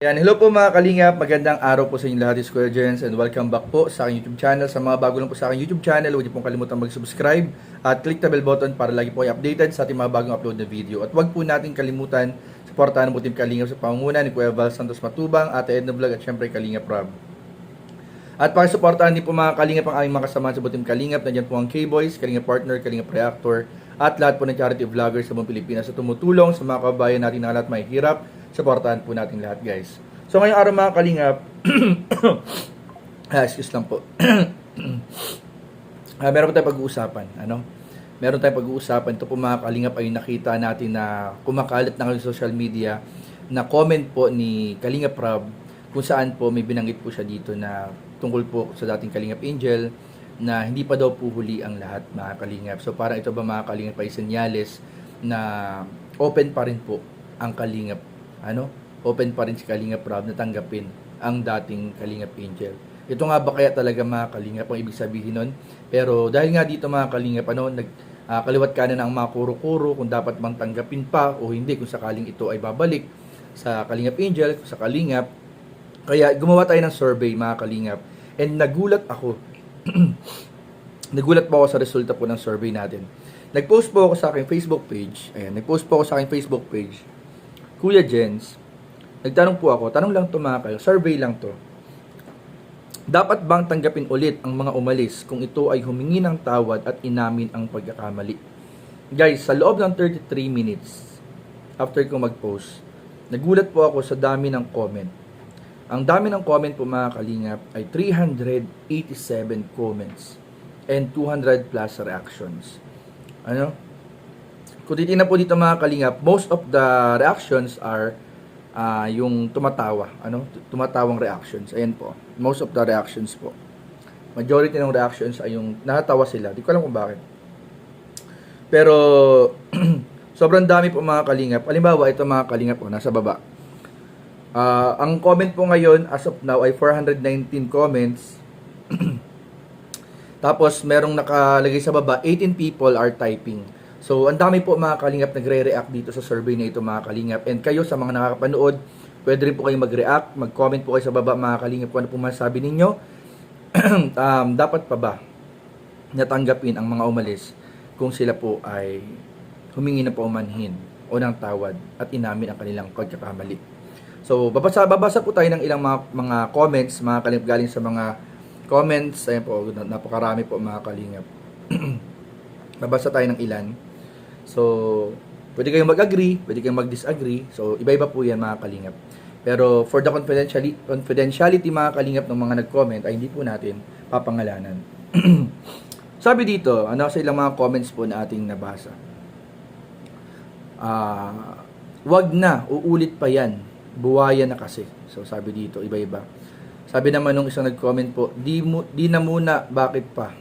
Yan, hello po mga kalingap, magandang araw po sa inyo lahat, Kuya Jens, and welcome back po sa aking YouTube channel. Sa mga bago lang po sa aking YouTube channel, huwag niyo pong kalimutan mag-subscribe at click the bell button para lagi po kayo updated sa ating mga bagong upload na video. At huwag po natin kalimutan, suportahan po Team Kalingap sa pangunguna ni Kuya Val Santos Matubang, Ate Edna Vlog at syempre Kalingap Rob. At pakisuportahan din po mga Kalingap ang aming mga kasama sa Team Kalingap. Nandiyan po ang K-Boys, Kalingap Partner, Kalingap Reactor, at lahat po ng charity vloggers sa buong Pilipinas sa tumutulong sa mga kababayan natin na lahat may hirap. Suportahan po natin lahat, guys. So ngayong araw mga Kalingap, excuse lang po. Meron tayong pag-uusapan, Meron tayong pag-uusapan. Ito po mga Kalingap ay nakita natin na kumakalat na sa social media na comment po ni Kalingap Rob kung saan po may binanggit po siya dito na tungkol po sa dating Kalingap Angel na hindi pa daw po huli ang lahat mga Kalingap. So parang ito ba mga Kalingap ay senyales na open pa rin po ang Kalingap, open pa rin si Kalingap Rob na tanggapin ang dating Kalingap Angel. Ito nga ba kaya talaga mga Kalingap ang ibig sabihin nun? Pero dahil nga dito mga Kalingap, kaliwat kanan ang mga kuro-kuro kung dapat bang tanggapin pa o hindi kung sakaling ito ay babalik sa Kalingap Angel, sa Kalingap. Kaya gumawa tayo ng survey mga Kalingap. And nagulat ako. Nagulat po ako sa resulta po ng survey natin. Nag-post po ako sa aking Facebook page. Kuya Jens, nagtanong po ako, tanong lang to mga kayo, survey lang to. Dapat bang tanggapin ulit ang mga umalis kung ito ay humingi ng tawad at inamin ang pagkakamali? Guys, sa loob ng 33 minutes after ko mag-post, nagulat po ako sa dami ng comment. Ang dami ng comment po mga Kalingap ay 387 comments and 200 plus reactions. Kung titignan po dito mga Kalingap, most of the reactions are yung tumatawa, tumatawang reactions. Ayan po, most of the reactions po. Majority ng reactions ay yung natatawa sila. Di ko alam kung bakit. Pero, sobrang dami po mga Kalingap. Halimbawa, ito mga Kalingap po, nasa baba. Ang comment po ngayon, as of now, ay 419 comments. Tapos, merong nakalagay sa baba, 18 people are typing. So, ang dami po mga Kalingap nagre-react dito sa survey na ito mga Kalingap. And kayo sa mga nakakapanood, pwede rin po kayo mag-react, mag-comment po kayo sa baba mga Kalingap kung ano po masasabi ninyo. Dapat pa ba natanggapin ang mga umalis kung sila po ay humingi na paumanhin o ng tawad at inamin ang kanilang pagkakamali. So, babasa po tayo ng ilang mga comments, mga Kalingap galing sa mga comments. Ayan po, napakarami po mga Kalingap. Babasa tayo ng ilan. So, pwede kayong mag-agree, pwede kayong mag-disagree. So, iba-iba po yan mga Kalingap. Pero for the confidentiality mga Kalingap ng mga nag-comment ay hindi po natin papangalanan. Sabi dito, sa ilang mga comments po na ating nabasa. Wag na, uulit pa yan. Buwaya na kasi. So, sabi dito, iba-iba. Sabi naman nung isang nag-comment po, di na muna, bakit pa?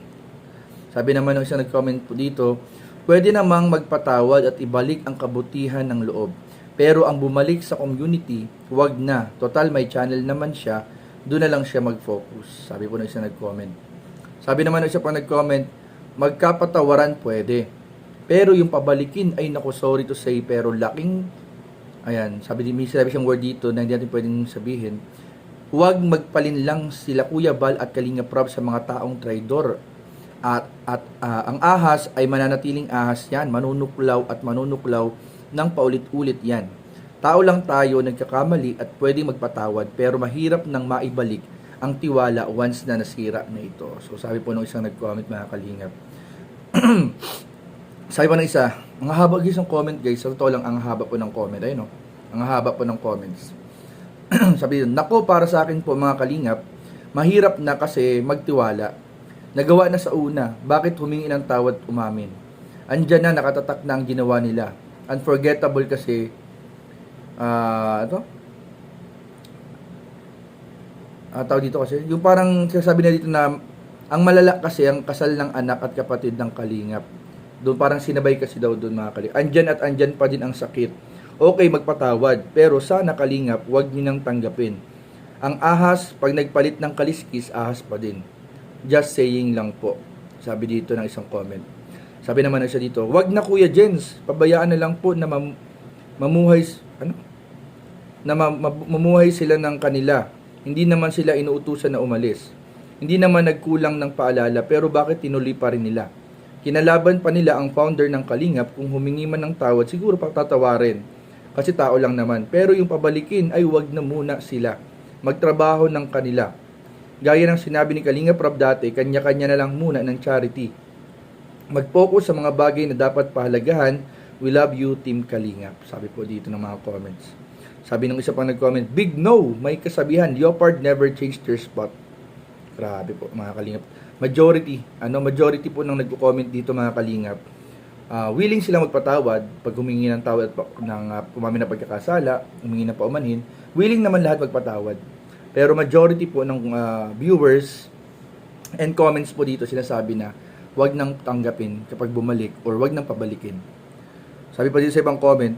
Sabi naman ng isang nag-comment po dito, pwede namang magpatawad at ibalik ang kabutihan ng loob. Pero ang bumalik sa community, wag na. Total, may channel naman siya, doon na lang siya mag-focus. Sabi po ng isang nag-comment. Sabi naman ng isang pang nag-comment, magkapatawaran pwede. Pero yung pabalikin ay naku, sorry to say, pero laking, may sabi siyang word dito na hindi natin pwedeng sabihin, huwag magpalin lang sila Kuya Val at Kalingap Rob sa mga taong traidor. At ang ahas ay mananatiling ahas yan, manunuklaw at manunuklaw ng paulit-ulit yan. Tao lang tayo nagkakamali at pwedeng magpatawad pero mahirap nang maibalik ang tiwala once na nasira na ito. So sabi po ng isang nag-comment mga Kalingap. Sabi pa ng isa, ang haba guys ng comment guys, sa totoo lang ang haba po ng comment, ang haba po ng comments. Sabi yun, nako para sa akin po mga Kalingap, mahirap na kasi magtiwala. Nagawa na sa una, bakit humingi ng tawad umamin? Andyan na, nakatatak na ang ginawa nila. Unforgettable kasi, tawag dito kasi, yung parang sabi na dito na, ang malala kasi ang kasal ng anak at kapatid ng Kalingap. Doon parang sinabay kasi daw doon mga Kalingap. Andyan at andyan pa din ang sakit. Okay, magpatawad, pero sana Kalingap, huwag niyo nang tanggapin. Ang ahas, pag nagpalit ng kaliskis, ahas pa din. Just saying lang po. Sabi dito ng isang comment. Sabi naman na siya dito, wag na Kuya Jens, pabayaan na lang po na mamuhay, na mamuhay sila ng kanila. Hindi naman sila inuutusan na umalis. Hindi naman nagkulang ng paalala, pero bakit tinuloy pa rin nila? Kinalaban pa nila ang founder ng Kalingap. Kung humingi man ng tawad, siguro patatawarin. Kasi tao lang naman. Pero yung pabalikin ay wag na muna sila. Magtrabaho ng kanila. Gaya ng sinabi ni Kalingap Rob dati, kanya-kanya na lang muna ng charity. Mag-focus sa mga bagay na dapat pahalagahan. We love you, Team Kalingap. Sabi po dito ng mga comments. Sabi ng isa pang nag-comment, big no! May kasabihan, leopard never changed their spot. Grabe po mga Kalingap. Majority po nang nagko-comment dito mga Kalingap. Willing silang magpatawad pag humingi ng tawad ng umamin na pagkakasala, humingi ng paumanhin. Willing naman lahat magpatawad. Pero majority po ng viewers and comments po dito sinasabi na wag nang tanggapin kapag bumalik or wag nang pabalikin. Sabi pa dito sa ibang comment,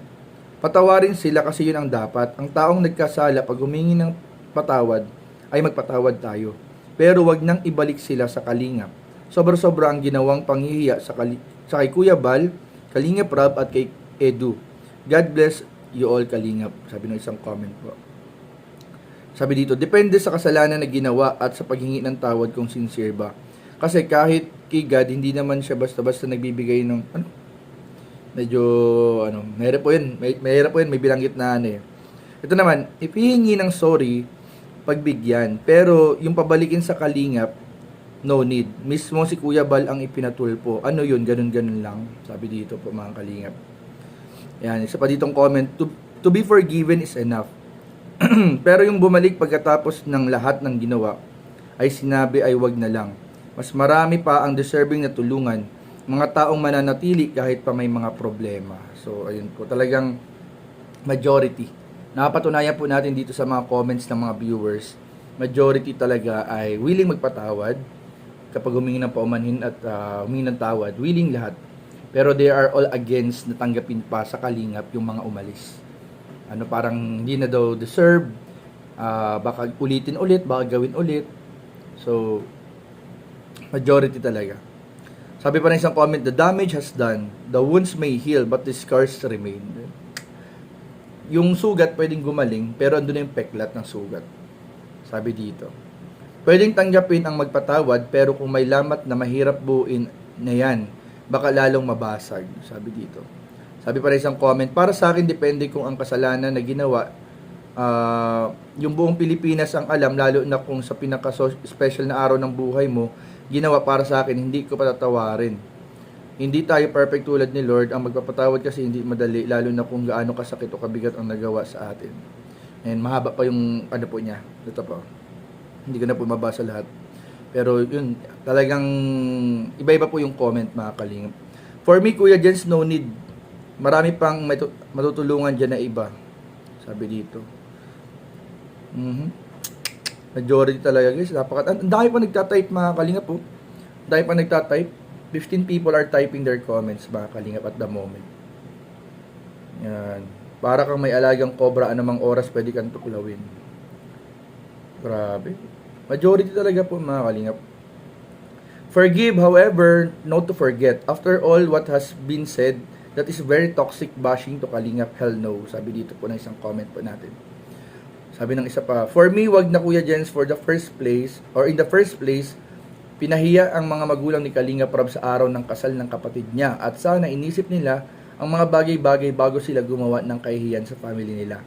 patawarin sila kasi yun ang dapat. Ang taong nagkasala pag humingi ng patawad ay magpatawad tayo. Pero wag nang ibalik sila sa Kalingap. Sobra-sobra ang ginawang panghihiya sa kay Kuya Bal, Kalingap Rob at kay Edu. God bless you all Kalingap. Sabi ng isang comment po. Sabi dito, depende sa kasalanan na ginawa at sa paghingi ng tawad kung sincere ba. Kasi kahit kay God, hindi naman siya basta-basta nagbibigay ng, mahirap po yun, may bilanggit na Ito naman, if hihingi ng sorry, pagbigyan. Pero yung pabalikin sa Kalingap, no need. Mismo si Kuya Bal ang ipinatulpo. Ano yun, ganun-ganun lang. Sabi dito po mga Kalingap. Yan, isa pa ditong comment, to be forgiven is enough. Pero yung bumalik pagkatapos ng lahat ng ginawa, ay sinabi ay wag na lang. Mas marami pa ang deserving na tulungan. Mga taong mananatili kahit pa may mga problema. So, ayun po. Talagang majority. Napatunayan po natin dito sa mga comments ng mga viewers. Majority talaga ay willing magpatawad kapag humingi ng paumanhin at humingi ng tawad. Willing lahat. Pero they are all against na tanggapin pa sa Kalingap yung mga umalis. Parang hindi na daw deserve, baka ulitin ulit, baka gawin ulit. So, majority talaga. Sabi pa ng isang comment, the damage has done, the wounds may heal, but the scars remain. Yung sugat pwedeng gumaling, pero andun na yung peklat ng sugat. Sabi dito. Pwedeng tanggapin ang magpatawad, pero kung may lamat na mahirap buuin na yan, baka lalong mabasag. Sabi dito. Sabi pa rin isang comment, para sa akin depende kung ang kasalanan na ginawa, yung buong Pilipinas ang alam, lalo na kung sa pinaka-special na araw ng buhay mo, ginawa para sa akin, hindi ko patatawarin. Hindi tayo perfect tulad ni Lord, ang magpapatawad kasi hindi madali, lalo na kung gaano kasakit o kabigat ang nagawa sa atin. And mahaba pa yung po niya, ito po. Hindi ko na po mabasa lahat. Pero yun, talagang iba-iba po yung comment mga Kalingap. For me, Kuya Jens, no need. Marami pang matutulungan dyan na iba. Sabi dito. Majority talaga guys. Ang dami pa nagtatype mga Kalingap po. Ang dami pa nagtatype. 15 people are typing their comments mga Kalingap at the moment. Yan. Para kang may alagang cobra, anumang oras pwede kang tuklawin. Grabe. Majority talaga po mga Kalingap. Forgive, however, not to forget. After all what has been said, that is very toxic bashing to Kalingap. Hell no. Sabi dito po na isang comment po natin. Sabi ng isa pa, for me, wag na Kuya Jens in the first place, pinahiya ang mga magulang ni Kalingap Rob sa araw ng kasal ng kapatid niya at sana inisip nila ang mga bagay-bagay bago sila gumawa ng kahihiyan sa family nila.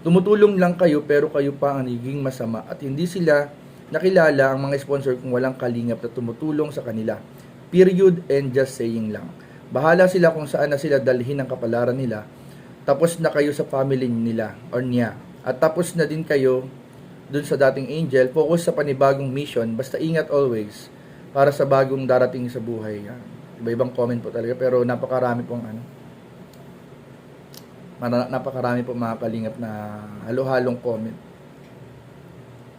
Tumutulong lang kayo pero kayo pa ang nagiging masama at hindi sila nakilala ang mga sponsor kung walang Kalingap na tumutulong sa kanila. Period and just saying lang. Bahala sila kung saan na sila dalhin ang kapalaran nila. Tapos na kayo sa family nila or niya. At tapos na din kayo dun sa dating angel. Focus sa panibagong mission. Basta ingat always para sa bagong darating sa buhay. Iba-ibang comment po talaga. Pero napakarami pong napakarami po mga Kalingap na halo-halong comment.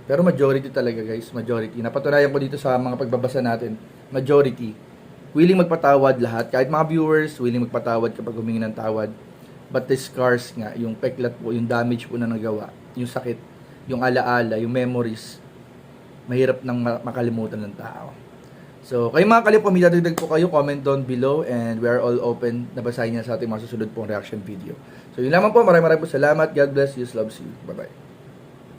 Pero majority talaga guys. Majority. Napatunayan ko dito sa mga pagbabasa natin. Majority. Willing magpatawad lahat. Kahit mga viewers, willing magpatawad kapag humingi ng tawad. But the scars nga, yung peklat po, yung damage po na nagawa, yung sakit, yung alaala, yung memories, mahirap nang makalimutan ng tao. So, kayo mga Kalingap, dagdag po kayo, comment down below and we are all open na basahin niya sa ating mga susunod pong reaction video. So, So, yun lamang po. Maraming po salamat. God bless you. Loves you. Bye-bye.